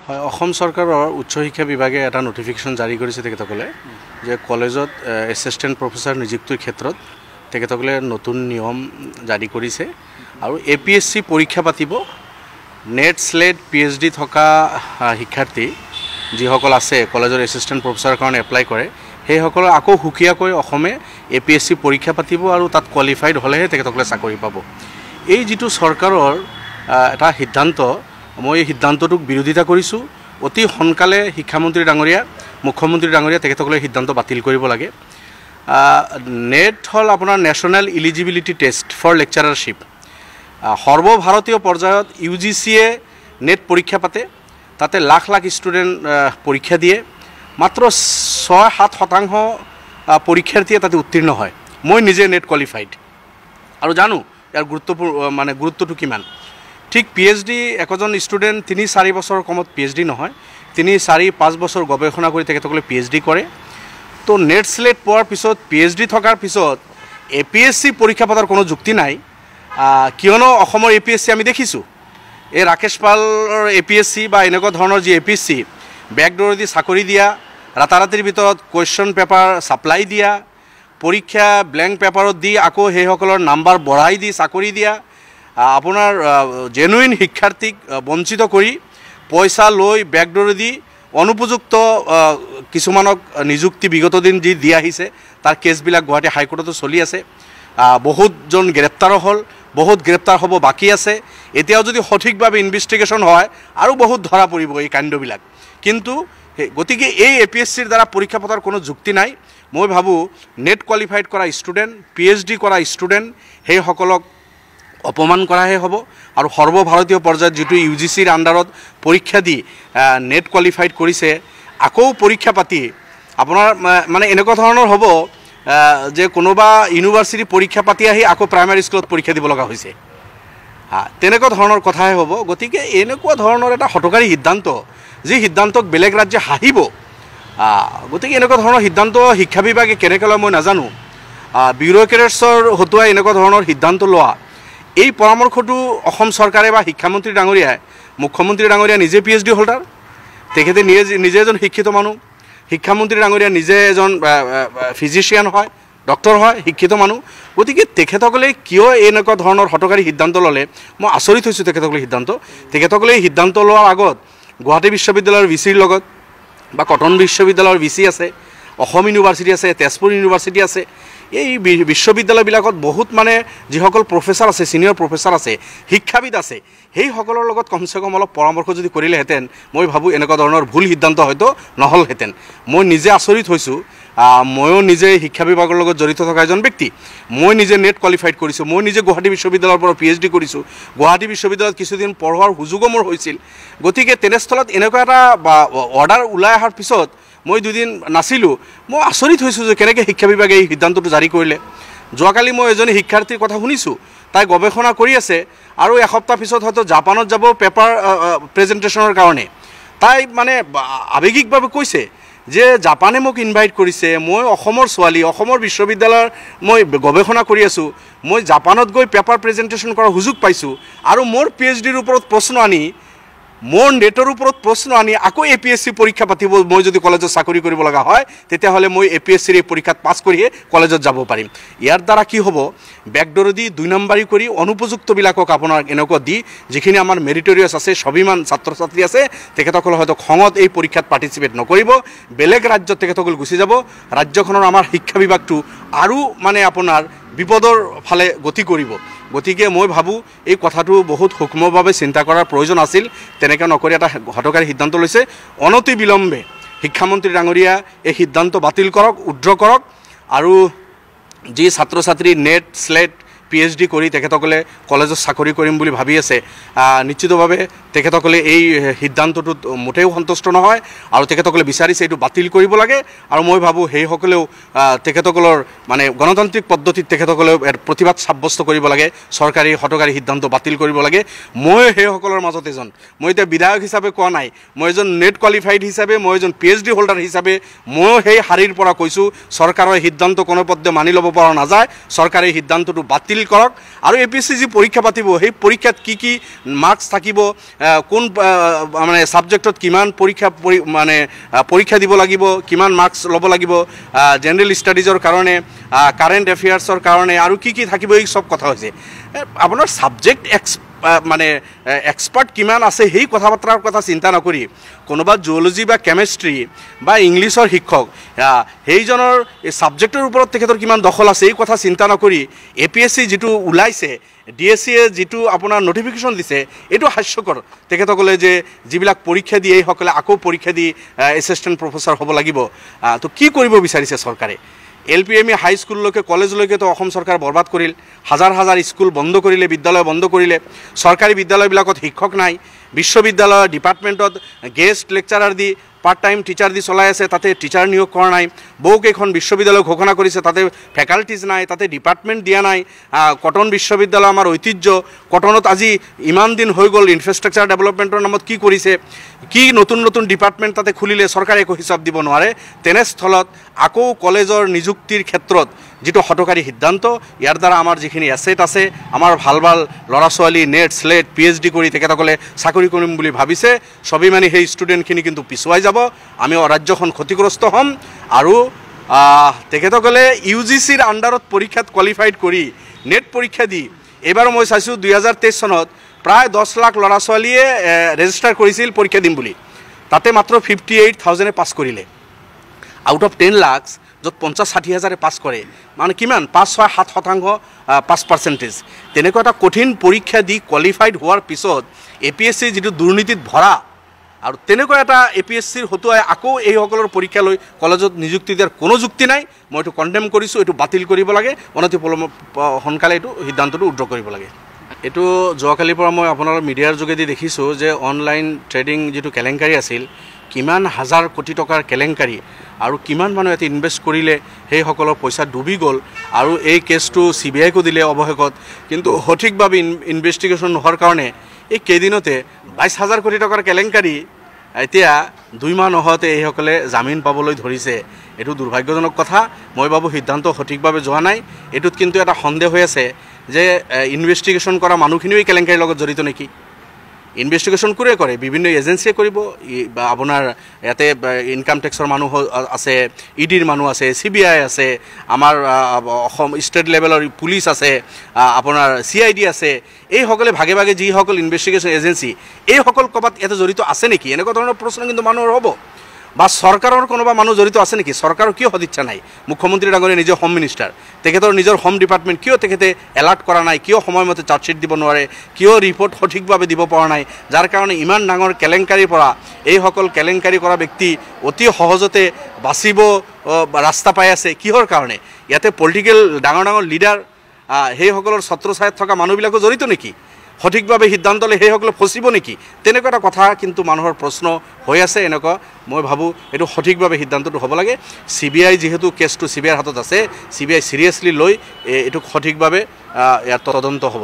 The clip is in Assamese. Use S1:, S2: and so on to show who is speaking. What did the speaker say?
S1: হয়, অসম চৰকাৰৰ উচ্চ শিক্ষা বিভাগে এটা নটিফিকেশ্যন জাৰি কৰিছে তেখেতসকলে যে কলেজত এছিষ্টেণ্ট প্ৰফেচাৰ নিযুক্তিৰ ক্ষেত্ৰত তেখেতসকলে নতুন নিয়ম জাৰি কৰিছে আৰু APSC পৰীক্ষা পাতিব। নেট স্লেট PhD থকা শিক্ষাৰ্থী যিসকল আছে কলেজৰ এছিষ্টেণ্ট প্ৰফেচাৰৰ কাৰণে এপ্লাই কৰে সেইসকলে আকৌ সুকীয়াকৈ অসমে APSC পৰীক্ষা পাতিব আৰু তাত কোৱালিফাইড হ'লেহে তেখেতসকলে চাকৰি পাব। এই যিটো চৰকাৰৰ এটা সিদ্ধান্ত, মই এই সিদ্ধান্তটোক বিৰোধিতা কৰিছোঁ। অতি সোনকালে শিক্ষামন্ত্ৰী ডাঙৰীয়া, মুখ্যমন্ত্ৰী ডাঙৰীয়া তেখেতসকলে সিদ্ধান্ত বাতিল কৰিব লাগে। নেট হ'ল আপোনাৰ নেশ্যনেল ইলিজিবিলিটি টেষ্ট ফৰ লেকচাৰাৰশ্বিপ। সৰ্বভাৰতীয় পৰ্যায়ত UGCয়ে নেট পৰীক্ষা পাতে, তাতে লাখ লাখ ষ্টুডেণ্ট পৰীক্ষা দিয়ে, মাত্ৰ 6-7% পৰীক্ষাৰ্থীয়ে তাতে উত্তীৰ্ণ হয়। মই নিজে নেট কোৱালিফাইড আৰু জানো ইয়াৰ গুৰুত্বটো কিমান। ঠিক PhD একজন ষ্টুডেণ্ট 3-4 বছৰৰ কমত PhD নহয়, 3-4-5 বছৰ গৱেষণা কৰি তেখেতসকলে PhD কৰে। তো নেট স্লেট পোৱাৰ পিছত PhD থকাৰ পিছত APSC পৰীক্ষা পতাৰ কোনো যুক্তি নাই, কিয়নো অসমৰ APSC আমি দেখিছোঁ। এই ৰাকেশ পালৰ APSC বা এনেকুৱা ধৰণৰ যি APSC বেকডোৰেদি চাকৰি দিয়া, ৰাতাৰাতিৰ ভিতৰত কুৱেশ্যন পেপাৰ ছাপ্লাই দিয়া, পৰীক্ষা ব্লেংক পেপাৰত দি আকৌ সেইসকলৰ নাম্বাৰ বঢ়াই দি চাকৰি দিয়া, আপোনাৰ জেনুইন শিক্ষাৰ্থীক বঞ্চিত কৰি পইচা লৈ বেকডোৰেদি অনুপযুক্ত কিছুমানক নিযুক্তি বিগত দিন যি দি আহিছে তাৰ কেছবিলাক গুৱাহাটী হাইকোৰ্টতো চলি আছে। বহুতজন গ্ৰেপ্তাৰো হ'ল, বহুত গ্ৰেপ্তাৰ হ'ব বাকী আছে। এতিয়াও যদি সঠিকভাৱে ইনভেষ্টিগেশ্যন হয় আৰু বহুত ধৰা পৰিব এই কাণ্ডবিলাক। কিন্তু গতিকে এই APSCৰ দ্বাৰা পৰীক্ষা পতাৰ কোনো যুক্তি নাই। মই ভাবোঁ নেট কোৱালিফাইড কৰা ষ্টুডেণ্ট, PhD কৰা ষ্টুডেণ্ট সেইসকলক অপমান কৰাহে হ'ব। আৰু সৰ্বভাৰতীয় পৰ্যায়ত যিটো UGCৰ আণ্ডাৰত পৰীক্ষা দি নেট কোৱালিফাইড কৰিছে, আকৌ পৰীক্ষা পাতি আপোনাৰ মানে এনেকুৱা ধৰণৰ হ'ব যে কোনোবা ইউনিভাৰ্চিটি পৰীক্ষা পাতি আহি আকৌ প্ৰাইমাৰী স্কুলত পৰীক্ষা দিব লগা হৈছে, তেনেকুৱা ধৰণৰ কথাহে হ'ব। গতিকে এনেকুৱা ধৰণৰ এটা হঠকাৰী সিদ্ধান্ত, যি সিদ্ধান্তক বেলেগ ৰাজ্যে হাঁহিব, গতিকে এনেকুৱা ধৰণৰ সিদ্ধান্ত শিক্ষা বিভাগে কেনেকৈ লয় মই নাজানো। বিউৰ'ক্ৰেটছৰ হতুৱাই এনেকুৱা ধৰণৰ সিদ্ধান্ত লোৱা, এই পৰামৰ্শটো অসম চৰকাৰে বা শিক্ষামন্ত্ৰী ডাঙৰীয়াই, মুখ্যমন্ত্ৰী ডাঙৰীয়া নিজে PhD হোল্ডাৰ, তেখেতে নিজে এজন শিক্ষিত মানুহ। শিক্ষামন্ত্ৰী ডাঙৰীয়া নিজে এজন ফিজিচিয়ান হয়, ডক্টৰ হয়, শিক্ষিত মানুহ। গতিকে তেখেতসকলে কিয় এনেকুৱা ধৰণৰ হঠকাৰী সিদ্ধান্ত ল'লে মই আচৰিত হৈছোঁ। তেখেতসকলে এই সিদ্ধান্ত লোৱাৰ আগত গুৱাহাটী বিশ্ববিদ্যালয়ৰ VCৰ লগত বা কটন বিশ্ববিদ্যালয়ৰ VC আছে, অসম ইউনিভাৰ্চিটি আছে, তেজপুৰ ইউনিভাৰ্চিটি আছে। এই বিশ্ববিদ্যালয়বিলাকত বহুত মানে যিসকল প্ৰফেচাৰ আছে, ছিনিয়ৰ প্ৰফেচাৰ আছে, শিক্ষাবিদ আছে, সেইসকলৰ লগত কমচে কম অলপ পৰামৰ্শ যদি কৰিলেহেঁতেন মই ভাবোঁ এনেকুৱা ধৰণৰ ভুল সিদ্ধান্ত হয়তো নহ'লহেঁতেন। মই নিজে আচৰিত হৈছোঁ। ময়ো নিজে শিক্ষা বিভাগৰ লগত জড়িত থকা এজন ব্যক্তি। মই নিজে নেট কোৱালিফাইড কৰিছোঁ, মই নিজে গুৱাহাটী বিশ্ববিদ্যালয়ৰ পৰা PhD কৰিছোঁ, গুৱাহাটী বিশ্ববিদ্যালয়ত কিছুদিন পঢ়োৱাৰ সুযোগো মোৰ হৈছিল। গতিকে তেনেস্থলত এনেকুৱা এটা অৰ্ডাৰ ওলাই অহাৰ পিছত মই দুদিন নাছিলোঁ। মই আচৰিত হৈছোঁ যে কেনেকৈ শিক্ষা বিভাগে এই সিদ্ধান্তটো জাৰি কৰিলে। যোৱাকালি মই এজনী শিক্ষাৰ্থীৰ কথা শুনিছোঁ, তাই গৱেষণা কৰি আছে আৰু এসপ্তাহ পিছত হয়তো জাপানত যাব পেপাৰ প্ৰেজেণ্টেশ্যনৰ কাৰণে। তাই মানে আৱেগিকভাৱে কৈছে যে জাপানে মোক ইনভাইট কৰিছে, মই অসমৰ ছোৱালী, অসমৰ বিশ্ববিদ্যালয়ৰ মই গৱেষণা কৰি আছোঁ, মই জাপানত গৈ পেপাৰ প্ৰেজেণ্টেশ্যন কৰাৰ সুযোগ পাইছোঁ আৰু মোৰ PhDৰ ওপৰত প্ৰশ্ন আনি, মোৰ নেটৰ ওপৰত প্ৰশ্ন আনি আকৌ APSC পৰীক্ষা পাতিব। মই যদি কলেজত চাকৰি কৰিব লগা হয় তেতিয়াহ'লে মই APSCৰ এই পৰীক্ষাত পাছ কৰিহে কলেজত যাব পাৰিম। ইয়াৰ দ্বাৰা কি হ'ব, বেকডোৰেদি 2 নম্বৰী কৰি অনুপযুক্তবিলাকক আপোনাৰ এনেকুৱা দি, যিখিনি আমাৰ মেৰিটৰিয়াছ আছে, স্বাভিমান ছাত্ৰ ছাত্ৰী আছে, তেখেতসকলে হয়তো খঙত এই পৰীক্ষাত পাৰ্টিচিপেট নকৰিব, বেলেগ ৰাজ্যত তেখেতসকল গুচি যাব। ৰাজ্যখনৰ আমাৰ শিক্ষা বিভাগটো আৰু মানে আপোনাৰ বিপদৰ ফালে গতি কৰিব। গতিকে মই ভাবোঁ এই কথাটো বহুত সূক্ষ্মভাৱে চিন্তা কৰাৰ প্ৰয়োজন আছিল। তেনেকৈ নকৰি এটা হঠকাৰী সিদ্ধান্ত লৈছে। অনতি বিলম্বে শিক্ষামন্ত্ৰী ডাঙৰীয়া এই সিদ্ধান্ত বাতিল কৰক, উদ্ৰ কৰক আৰু যি ছাত্ৰ ছাত্ৰী নেট স্লেট PhD কৰি তেখেতসকলে কলেজত চাকৰি কৰিম বুলি ভাবি আছে, নিশ্চিতভাৱে তেখেতসকলে এই সিদ্ধান্তটোত মোটেও সন্তুষ্ট নহয় আৰু তেখেতসকলে বিচাৰিছে এইটো বাতিল কৰিব লাগে। আৰু মই ভাবোঁ সেইসকলেও তেখেতসকলৰ মানে গণতান্ত্ৰিক পদ্ধতিত তেখেতসকলেও প্ৰতিবাদ সাব্যস্ত কৰিব লাগে, চৰকাৰী হঠকাৰী সিদ্ধান্ত বাতিল কৰিব লাগে। মই সেইসকলৰ মাজত এজন, মই এতিয়া বিধায়ক হিচাপে কোৱা নাই, মই এজন নেট কোৱালিফাইড হিচাপে, মই এজন PhD হোল্ডাৰ হিচাপে ময়ো সেই শাৰীৰ পৰা কৈছোঁ চৰকাৰৰ সিদ্ধান্ত কোনোপধ্যে মানি ল'ব পৰা নাযায়। চৰকাৰে সিদ্ধান্তটো বাতিল কৰক আৰু APSC যি পৰীক্ষা পাতিব সেই পৰীক্ষাত কি মাৰ্কছ থাকিব কোন মানে ছাবজেক্টত কিমান পৰীক্ষা দিব লাগিব কিমান মাৰ্কছ ল'ব লাগিব জেনেৰেল ষ্টাডিজৰ কাৰণে কাৰেণ্ট এফেয়াৰ্ছৰ কাৰণে আৰু কি থাকিব এই সব কথা হৈছে আপোনাৰ ছাবজেক্ট মানে এক্সপাৰ্ট কিমান আছে সেই কথা বাৰ্তাৰ কথা চিন্তা নকৰি কোনোবা জুলজি বা কেমিষ্ট্ৰি বা ইংলিছৰ শিক্ষক সেইজনৰ এই ছাবজেক্টৰ ওপৰত তেখেতৰ কিমান দখল আছে এই কথা চিন্তা নকৰি APSC যিটো ওলাইছে DSCয়ে যিটো আপোনাৰ নটিফিকেশ্যন দিছে এইটো হাস্যকৰ তেখেতসকলে যে যিবিলাক পৰীক্ষা দিয়ে এইসকলে আকৌ পৰীক্ষা দি এছিষ্টেণ্ট প্ৰফেচৰ হ'ব লাগিব তো কি কৰিব বিচাৰিছে চৰকাৰে LPME হাই স্কুললৈকে কলেজলৈকে তো অসম চৰকাৰ বৰবাদ কৰিল হাজাৰ স্কুল বন্ধ কৰিলে বিদ্যালয় বন্ধ কৰিলে চৰকাৰী বিদ্যালয়বিলাকত শিক্ষক নাই বিশ্ববিদ্যালয় ডিপাৰ্টমেণ্টত গেষ্ট লেকচাৰাৰ দি পাৰ্ট টাইম টিচাৰ দি চলাই আছে তাতে টিচাৰ নিয়োগ কৰা নাই বহুকেইখন বিশ্ববিদ্যালয় ঘোষণা কৰিছে তাতে ফেকাল্টিজ নাই তাতে ডিপাৰ্টমেণ্ট দিয়া নাই কটন বিশ্ববিদ্যালয় আমাৰ ঐতিহ্য কটনত আজি ইমান দিন হৈ গ'ল ইনফ্ৰাষ্ট্ৰাকচাৰ ডেভেলপমেণ্টৰ নামত কি কৰিছে কি নতুন ডিপাৰ্টমেণ্ট তাতে খুলিলে চৰকাৰে একো হিচাপ দিব নোৱাৰে তেনেস্থলত আকৌ কলেজৰ নিযুক্তিৰ ক্ষেত্ৰত যিটো হঠকাৰী সিদ্ধান্ত ইয়াৰ দ্বাৰা আমাৰ যিখিনি এছেট আছে আমাৰ ভাল ল'ৰা ছোৱালী নেট স্লেট PhD কৰি তেখেতসকলে চাকৰি কৰিম বুলি ভাবিছে সবেই মানে সেই ষ্টুডেণ্টখিনি কিন্তু পিছুৱাই যাব আমি ৰাজ্যখন ক্ষতিগ্ৰস্ত হ'ম আৰু তেখেতসকলে UGCৰ আণ্ডাৰত পৰীক্ষাত কোৱালিফাইড কৰি নেট পৰীক্ষা দি এইবাৰ মই চাইছোঁ 2023 চনত প্ৰায় 10 লাখ ল'ৰা ছোৱালীয়ে ৰেজিষ্টাৰ কৰিছিল পৰীক্ষা দিম বুলি তাতে মাত্ৰ 58,000 পাছ কৰিলে আউট অফ 10 লাখ য'ত 50-60 হাজাৰে পাছ কৰে মানে কিমান 5-6-7% পাছ পাৰ্চেণ্টেজ তেনেকুৱা এটা কঠিন পৰীক্ষা দি কোৱালিফাইড হোৱাৰ পিছত APSC যিটো দুৰ্নীতিত ভৰা আৰু তেনেকুৱা এটা APSCৰ হতুৱাই আকৌ এইসকলৰ পৰীক্ষা লৈ কলেজত নিযুক্তি দিয়াৰ কোনো যুক্তি নাই মই এইটো কণ্ডেম কৰিছোঁ এইটো বাতিল কৰিব লাগে অনতি সোনকালে এইটো সিদ্ধান্তটো উদ্ৰ কৰিব লাগে এইটো যোৱাকালিৰ পৰা মই আপোনাৰ মিডিয়াৰ যোগেদি দেখিছোঁ যে অনলাইন ট্ৰেডিং যিটো কেলেংকাৰী আছিল কিমান হাজাৰ কোটি টকাৰ কেলেংকাৰী আৰু কিমান মানুহ ইয়াতে ইনভেষ্ট কৰিলে সেইসকলৰ পইচা ডুবি গ'ল আৰু এই কেছটো CBIকো দিলে অৱশেষত কিন্তু সঠিকভাৱে ইনভেষ্টিগেশ্যন নোহোৱাৰ কাৰণে এই কেইদিনতে 22,000 কোটি টকাৰ কেলেংকাৰী এতিয়া 2 মাহ নহওঁতে এইসকলে জামিন পাবলৈ ধৰিছে এইটো দুৰ্ভাগ্যজনক কথা মই ভাবোঁ সিদ্ধান্ত সঠিকভাৱে যোৱা নাই এইটোত কিন্তু এটা সন্দেহ হৈ আছে যে ইনভেষ্টিগেশ্যন কৰা মানুহখিনিও এই কেলেংকাৰীৰ লগত জড়িত নেকি ইনভেষ্টিগেশ্যন কৰে বিভিন্ন এজেন্সিয়ে কৰিব আপোনাৰ ইয়াতে ইনকাম টেক্সৰ মানুহ আছে EDৰ মানুহ আছে CBI আছে আমাৰ অসম ষ্টেট লেভেলৰ পুলিচ আছে আপোনাৰ CID আছে এইসকলে ভাগে যিসকল ইনভেষ্টিগেশ্যন এজেন্সি এইসকল ক'ৰবাত ইয়াতে জড়িত আছে নেকি এনেকুৱা ধৰণৰ প্ৰশ্ন কিন্তু মানুহৰ হ'ব বা চৰকাৰৰ কোনোবা মানুহ জড়িত আছে নেকি চৰকাৰৰ কিয় সদিচ্ছা নাই মুখ্যমন্ত্ৰী ডাঙৰীয়া নিজে হোম মিনিষ্টাৰ তেখেতৰ নিজৰ হোম ডিপাৰ্টমেণ্ট কিয় তেখেতে এলাৰ্ট কৰা নাই কিয় সময়মতে চাৰ্জশ্বিট দিব নোৱাৰে কিয় ৰিপৰ্ট সঠিকভাৱে দিব পৰা নাই যাৰ কাৰণে ইমান ডাঙৰ কেলেংকাৰীৰ পৰা এইসকল কেলেংকাৰী কৰা ব্যক্তি অতি সহজতে বাচিব ৰাস্তা পাই আছে কিহৰ কাৰণে ইয়াতে পলিটিকেল ডাঙৰ লিডাৰ সেইসকলৰ ছত্ৰছায়াত থকা মানুহবিলাকো জড়িত নেকি সঠিকভাৱে সিদ্ধান্ত লৈ সেইসকলে ফচিব নেকি তেনেকুৱা এটা কথা কিন্তু মানুহৰ প্ৰশ্ন হৈ আছে এনেকুৱা মই ভাবোঁ এইটো সঠিকভাৱে সিদ্ধান্তটো হ'ব লাগে CBI যিহেতু কেছটো CBIৰ হাতত আছে CBI চিৰিয়াছলি লৈ এইটো সঠিকভাৱে ইয়াৰ তদন্ত হ'ব লাগে